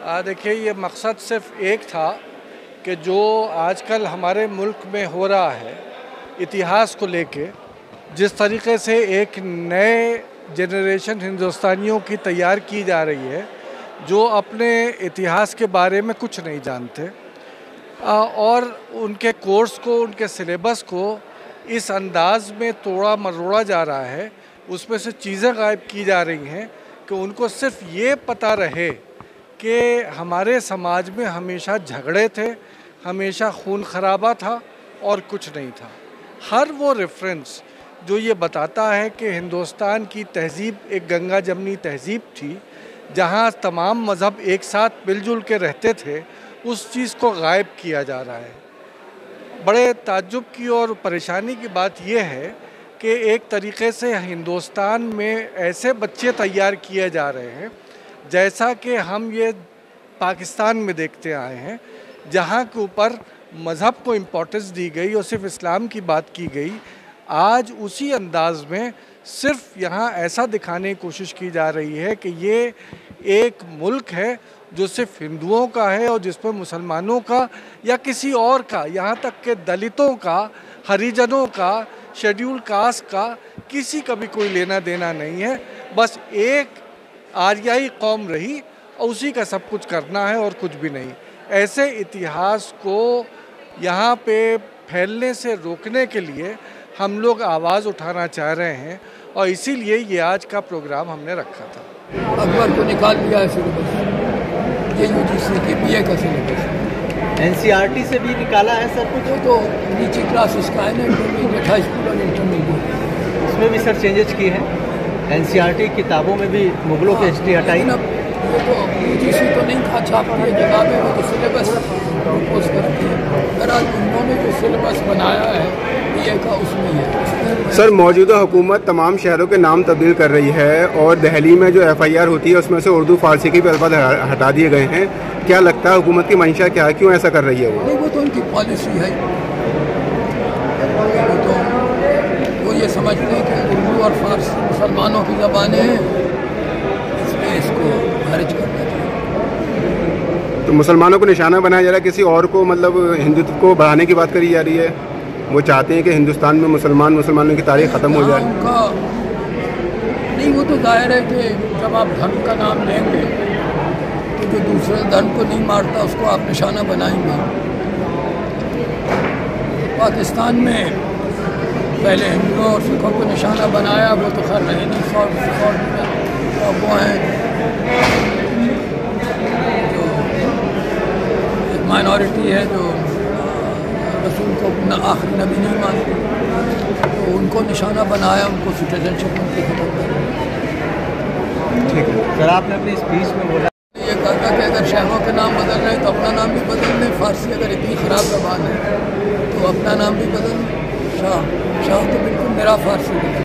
देखिए, ये मकसद सिर्फ एक था कि जो आजकल हमारे मुल्क में हो रहा है इतिहास को लेके, जिस तरीके से एक नए जनरेशन हिंदुस्तानियों की तैयार की जा रही है जो अपने इतिहास के बारे में कुछ नहीं जानते, और उनके कोर्स को, उनके सिलेबस को इस अंदाज में तोड़ा मरोड़ा जा रहा है, उसमें से चीज़ें गायब की जा रही हैं कि उनको सिर्फ ये पता रहे कि हमारे समाज में हमेशा झगड़े थे, हमेशा खून खराबा था और कुछ नहीं था। हर वो रेफरेंस जो ये बताता है कि हिंदुस्तान की तहज़ीब एक गंगा जमनी तहज़ीब थी, जहाँ तमाम मज़हब एक साथ मिलजुल के रहते थे, उस चीज़ को गायब किया जा रहा है। बड़े ताज्जुब की और परेशानी की बात यह है कि एक तरीके से हिंदुस्तान में ऐसे बच्चे तैयार किए जा रहे हैं जैसा कि हम ये पाकिस्तान में देखते आए हैं, जहाँ के ऊपर मज़हब को इम्पोर्टेंस दी गई और सिर्फ इस्लाम की बात की गई। आज उसी अंदाज में सिर्फ यहाँ ऐसा दिखाने की कोशिश की जा रही है कि ये एक मुल्क है जो सिर्फ हिंदुओं का है और जिस पर मुसलमानों का या किसी और का, यहाँ तक के दलितों का, हरिजनों का, शेड्यूल कास्ट का, किसी का भी कोई लेना देना नहीं है। बस एक आर्याई कौम रही और उसी का सब कुछ करना है और कुछ भी नहीं। ऐसे इतिहास को यहाँ पे फैलने से रोकने के लिए हम लोग आवाज़ उठाना चाह रहे हैं और इसीलिए ये आज का प्रोग्राम हमने रखा था। अकबर को निकाल दिया है सिलेबस, ये यूजीसी के बीए का सिलेबस। एनसीईआरटी से भी निकाला है सर कुछ? तो नीचे क्लासेस का है ना, इंटरमीडिएट, हाई स्कूल और इंटरमीडिएट, उसमें भी सर चेंजेस किए हैं। एनसीईआरटी किताबों में भी मुगलों की हिस्ट्री हटाई ना। ये तो यूजीसी तो नहीं था छापती है किताबें, वो तो सिलेबस प्रपोज करती है। बहरहाल उन्होंने जो सिलेबस बनाया है बीए का, उसमें है। सर, मौजूदा हुकूमत तमाम शहरों के नाम तब्दील कर रही है और दिल्ली में जो एफआईआर होती है उसमें से उर्दू फारसी के भी अल्फाज हटा दिए गए हैं। क्या लगता है हुकूमत की मंशा क्या है, क्यों ऐसा कर रही है वो? नहीं, वो तो उनकी पॉलिसी है। वो ये समझते हैं कि उर्दू और फारसी मुसलमानों की ज़बानें हैं, इसलिए इसको खारिज करना चाहिए। तो मुसलमानों को निशाना बनाया जा रहा है, किसी और को मतलब हिंदुत्व को बढ़ाने की बात करी जा रही है। वो चाहते हैं कि हिंदुस्तान में मुसलमानों की तारीख ख़त्म हो जाए। उनका नहीं, वो तो जाहिर है कि जब आप धर्म का नाम लेंगे तो जो दूसरे धर्म को नहीं मारता उसको आप निशाना बनाएंगे। पाकिस्तान में पहले हिंदुओं और सिखों को निशाना बनाया, वो तो खैर रहे नहीं, 100 वो हैं जो एक माइनॉरिटी है जो रसूल को अपना आखिरी नबी नहीं मानते, तो उनको निशाना बनाया, उनको सिटीजनशिप उनकी खत्म कर। ठीक है सर, आपने अपनी स्पीच में बोला ये कहा कि अगर शहरों के नाम बदल रहे हैं तो अपना नाम भी बदल लें। फारसी अगर इतनी ख़राब ज़बान है तो अपना नाम भी बदल लें। शाह तो बिल्कुल मेरा फारसी है।